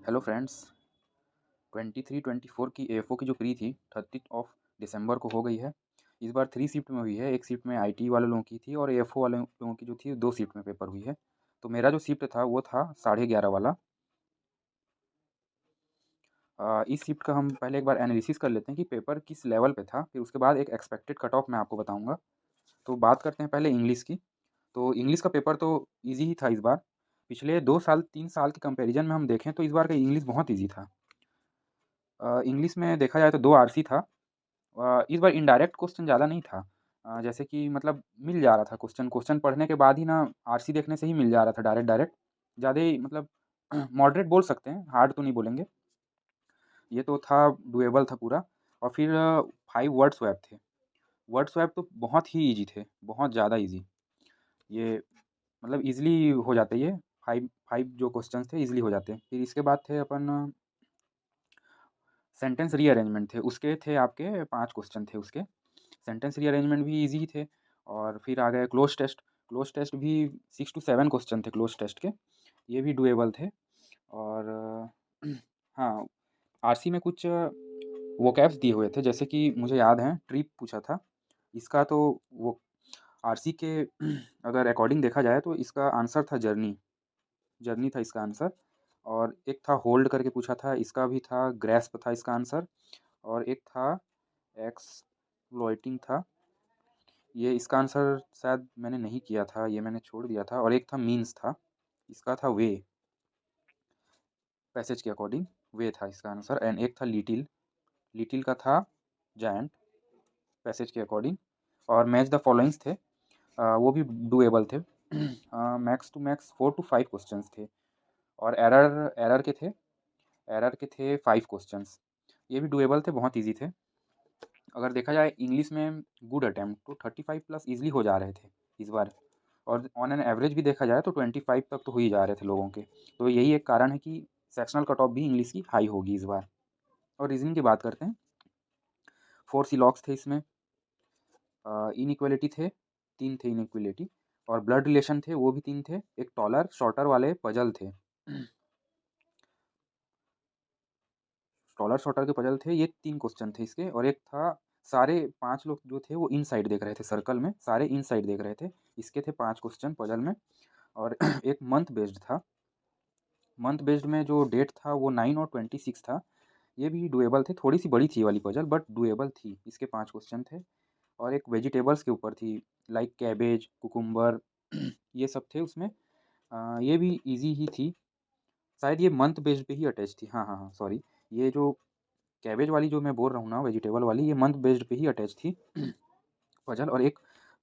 Hello friends. 23-24 की AFO की जो प्री थी 30 दिसंबर को हो गई है। इस बार 3 शिफ्ट में हुई है। एक शिफ्ट में आईटी वाले लोगों की थी और एएफओ वाले लोगों की जो थी 2 शिफ्ट में पेपर हुई है। तो मेरा जो शिफ्ट था वो था 11:30 वाला। इस शिफ्ट का हम पहले एक बार एनालिसिस कर लेते हैं कि पेपर किस लेवल पे था, फिर उसके बाद एक एक्सपेक्टेड कट ऑफ मैं आपको बताऊँगा। तो बात करते हैं पहले इंग्लिश की। तो इंग्लिश का पेपर तो ईज़ी ही था इस बार। पिछले 2 साल 3 साल के कंपैरिज़न में हम देखें तो इस बार का इंग्लिश बहुत ईज़ी था। इंग्लिश में देखा जाए तो 2 आरसी था। इस बार इनडायरेक्ट क्वेश्चन ज़्यादा नहीं था। जैसे कि मतलब मिल जा रहा था क्वेश्चन, क्वेश्चन पढ़ने के बाद ही ना आरसी देखने से ही मिल जा रहा था डायरेक्ट डायरेक्ट। ज़्यादा ही मतलब मॉडरेट बोल सकते हैं, हार्ड तो नहीं बोलेंगे। ये तो था, डूएबल था पूरा। और फिर 5 वर्ड स्वैप थे। वर्ड स्वैप तो बहुत ही ईज़ी थे, बहुत ज़्यादा ईज़ी। ये मतलब ईज़िली हो जाते ये 5 5 जो क्वेश्चंस थे ईज़िली हो जाते। फिर इसके बाद थे अपन सेंटेंस रीअरेंजमेंट थे, उसके थे आपके 5 क्वेश्चन थे उसके। सेंटेंस रीअरेंजमेंट भी ईज़ी थे। और फिर आ गए क्लोज़ टेस्ट। क्लोज़ टेस्ट भी 6 टू 7 क्वेश्चन थे क्लोज़ टेस्ट के, ये भी डूएबल थे। और हाँ, आरसी में कुछ वोकैब्स दिए हुए थे, जैसे कि मुझे याद है ट्रिप पूछा था। इसका तो वो आरसी के अगर अकॉर्डिंग देखा जाए तो इसका आंसर था जर्नी। जर्नी था इसका आंसर। और एक था होल्ड करके पूछा था, इसका भी था ग्रैस्प था इसका आंसर। और एक था एक्सप्लॉइटिंग था, ये इसका आंसर शायद मैंने नहीं किया था, ये मैंने छोड़ दिया था। और एक था मीन्स था, इसका था वे, पैसेज के अकॉर्डिंग वे था इसका आंसर। एंड एक था लिटिल, लिटिल का था जायंट, पैसेज के अकॉर्डिंग। और मैच द फॉलोइंग्स थे, वो भी डूएबल थे। Max to max 4 to 5 questions थे। और एरर एरर के थे, एरर के थे 5 क्वेश्चंस। ये भी डूएबल थे, बहुत ईजी थे। अगर देखा जाए इंग्लिश में गुड अटेम्प्ट तो 35 प्लस ईजिली हो जा रहे थे इस बार। और ऑन एन एवरेज भी देखा जाए तो 25 तक तो हो ही जा रहे थे लोगों के। तो यही एक कारण है कि सेक्शनल कट ऑफ भी इंग्लिश की हाई होगी इस बार। और रीजनिंग की बात करते हैं, 4 सिलॉक्स थे इसमें। इनइक्वलिटी थे, 3 थे इनइक्वलिटी। और ब्लड रिलेशन थे, वो भी 3 थे। एक टॉलर शॉर्टर वाले पजल थे। टॉलर शॉर्टर के पजल थे, ये 3 क्वेश्चन थे इसके। और एक था, सारे 5 लोग जो थे वो इन साइड देख रहे थे, सर्कल में सारे इन साइड देख रहे थे। इसके थे 5 क्वेश्चन पजल में। और एक मंथ बेस्ड था। मंथ बेस्ड में जो डेट था वो 9 और 26 था। ये भी डुएबल थे, थोड़ी सी बड़ी थी ये वाली पजल बट डुएबल थी। इसके 5 क्वेश्चन थे। और एक वेजिटेबल्स के ऊपर थी, लाइक कैबेज, कुकुम्बर ये सब थे उसमें। ये भी इजी ही थी। शायद ये मंथ बेस्ड पे ही अटैच थी। हाँ हाँ हाँ, सॉरी। ये जो कैबेज वाली जो मैं बोल रहा हूँ ना, वेजिटेबल वाली, ये मंथ बेस्ड पे ही अटैच थी पजल। और एक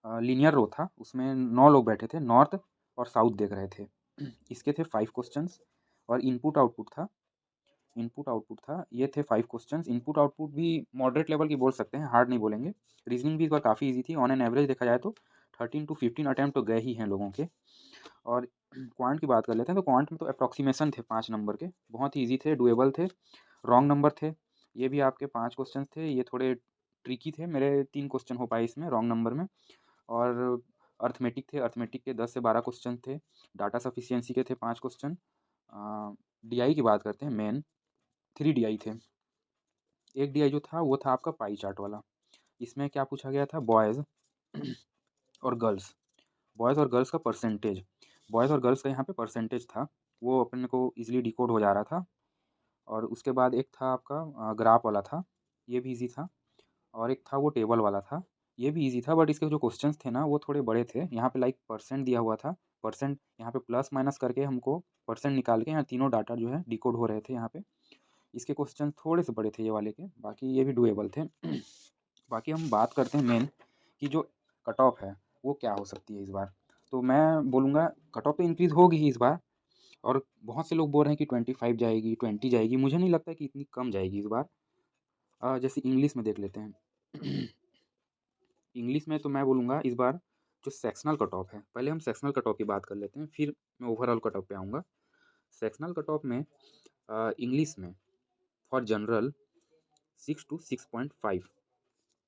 लीनियर रो था, उसमें 9 लोग बैठे थे, नॉर्थ और साउथ देख रहे थे। इसके थे 5 क्वेश्चंस। और इनपुट आउटपुट था, इनपुट आउटपुट था, ये थे 5 क्वेश्चंस। इनपुट आउटपुट भी मॉडरेट लेवल की बोल सकते हैं, हार्ड नहीं बोलेंगे। रीजनिंग भी इस बार काफ़ी ईजी थी। ऑन एन एवरेज देखा जाए तो 13 टू 15 अटैम्प्ट तो गए ही हैं लोगों के। और क्वांट की बात कर लेते हैं, तो क्वांट में तो अप्रॉक्सीमेशन थे 5 नंबर के, बहुत ही ईजी थे, डुएबल थे। रॉन्ग नंबर थे, ये भी आपके 5 क्वेश्चन थे, ये थोड़े ट्रिकी थे। मेरे 3 क्वेश्चन हो पाए इसमें रॉन्ग नंबर में। और अर्थमेटिक थे, अर्थमेटिक के 10 से 12 क्वेश्चन थे। डाटा सफिशिएंसी के थे 5 क्वेश्चन। डीआई की बात करते हैं, मेन 3 डीआई थे। एक डीआई जो था वो था आपका पाई चार्ट वाला। इसमें क्या पूछा गया था, बॉयज़ और गर्ल्स, बॉयज़ और गर्ल्स का परसेंटेज। बॉयज़ और गर्ल्स का यहाँ पे परसेंटेज था, वो अपने को ईज़िली डिकोड हो जा रहा था। और उसके बाद एक था आपका ग्राफ वाला था, ये भी ईज़ी था। और एक था वो टेबल वाला था, ये भी ईज़ी था। बट इसके जो क्वेश्चंस थे ना वो थोड़े बड़े थे। यहाँ पे लाइक परसेंट दिया हुआ था, परसेंट यहाँ पे प्लस माइनस करके हमको परसेंट निकाल के यहाँ तीनों डाटा जो है डिकोड हो रहे थे यहाँ पे। इसके क्वेश्चन थोड़े से बड़े थे ये वाले के, बाकी ये भी डुएबल थे। बाकी हम बात करते हैं मेन कि जो कट ऑफ है वो क्या हो सकती है इस बार। तो मैं बोलूँगा कट ऑफ तो इंक्रीज़ होगी ही इस बार। और बहुत से लोग बोल रहे हैं कि 25 जाएगी, 20 जाएगी। मुझे नहीं लगता कि इतनी कम जाएगी इस बार। जैसे इंग्लिश में देख लेते हैं। इंग्लिश में तो मैं बोलूँगा इस बार जो सेक्शनल कट ऑफ है, पहले हम सेक्शनल कट ऑफ की बात कर लेते हैं, फिर मैं ओवरऑल कट ऑफ पे आऊँगा। सेक्शनल कट ऑफ में इंग्लिश में फॉर जनरल 6 टू 6.5,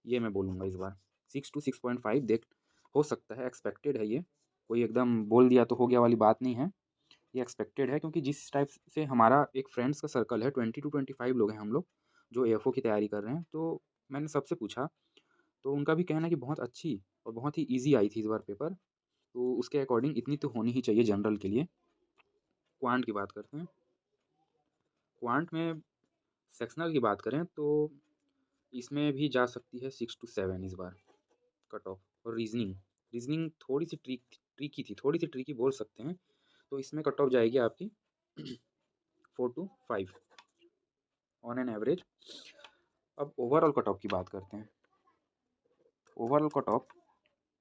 ये मैं बोलूँगा इस बार। 6 टू 6.5 देख हो सकता है, एक्सपेक्टेड है ये। कोई एकदम बोल दिया तो हो गया वाली बात नहीं है। ये एक्सपेक्टेड है क्योंकि जिस टाइप से हमारा एक फ्रेंड्स का सर्कल है 20 टू 25 लोग हैं हम लोग जो एएफओ की तैयारी कर रहे हैं। तो मैंने सबसे पूछा तो उनका भी कहना है कि बहुत अच्छी और बहुत ही ईज़ी आई थी इस बार पेपर। तो उसके अकॉर्डिंग इतनी तो होनी ही चाहिए जनरल के लिए। क्वांट की बात करते हैं। क्वांट में सेक्शनल की बात करें तो इसमें भी जा सकती है 6 टू 7 इस बार कट ऑफ। और रीज़निंग, रीज़निंग थोड़ी-सी ट्रिकी थी, थोड़ी-सी ट्रिकी बोल सकते हैं। तो इसमें कट ऑफ जाएगी आपकी 4 टू 5 ऑन एन एवरेज। अब ओवरऑल कट ऑफ की बात करते हैं। ओवरऑल कट ऑफ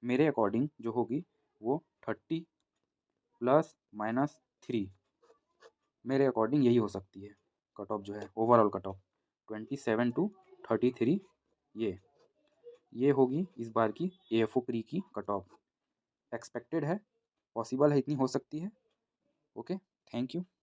मेरे अकॉर्डिंग जो होगी वो 30 प्लस माइनस 3 मेरे अकॉर्डिंग यही हो सकती है। कट ऑफ जो है ओवरऑल कट ऑफ 27 टू 33 ये ये होगी इस बार की एएफओ प्री की कट ऑफ। एक्सपेक्टेड है, पॉसिबल है, इतनी हो सकती है। Okay, thank you.